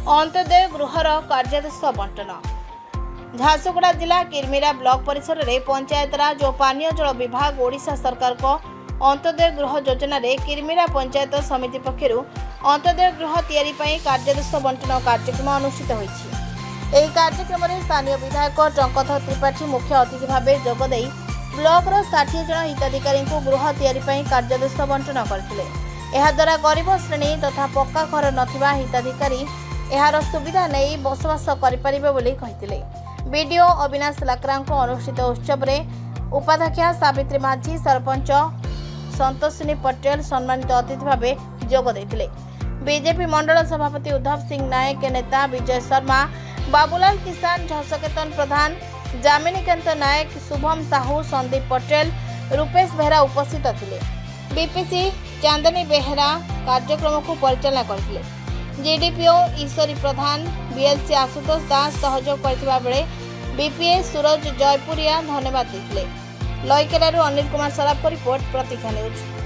अंत्योदय गृहर कार्यादेश बंटन। झारसुगुड़ा जिला किरमिरा ब्लॉक परिसर में पंचायतराज और पानीय जल विभाग ओडिशा सरकार को अंत्योदय गृह योजना रे किरमिरा पंचायत समिति पक्षर अंत्योदय गृह तैयारी पई कार्यादेश बंटन कार्यक्रम अनुष्ठित होईछि। एही कार्यक्रम में स्थानीय विधायक टंकधर त्रिपाठी मुख्य अतिथि भाव जोगदे ब्लॉक 60 जन हिताधिकारी गृह तैयारी पई कार्यादेश बंटन करथिले। एहा द्वारा गरीब श्रेणी तथा पक्का घर नथिबा हिताधिकारी एहार सुविधा नहीं बसवास करिपारिबे बोली कहिथिले। बीडीओ अविनाश लाक्रांको अनुष्ठित उत्सव में उपाध्यक्षा सावित्री माझी, सरपंच संतोषिनी पटेल सम्मानित अतिथि भाव जोग देथिले। बीजेपी मंडल सभापति उद्धव सिंह नायक, नेता विजय शर्मा, बाबूलाल किसान, झसकेतन प्रधान, जामिनीकांत नायक, शुभम साहू, संदीप पटेल, रूपेश बेहरा उपस्थित थिले। बीपीसी चांदनी बेहरा कार्यक्रम को परिचालना करथिले। जीडीपीओ ईश्वरी प्रधान, बीएलसी आशुतोष दास सहयोग करथिबा बेले बीपीएस सूरज जयपुरिया धन्यवाद देथिले। लयकेरारू अनिल कुमार सराफ को रिपोर्ट, प्रतीक्षा न्यूज।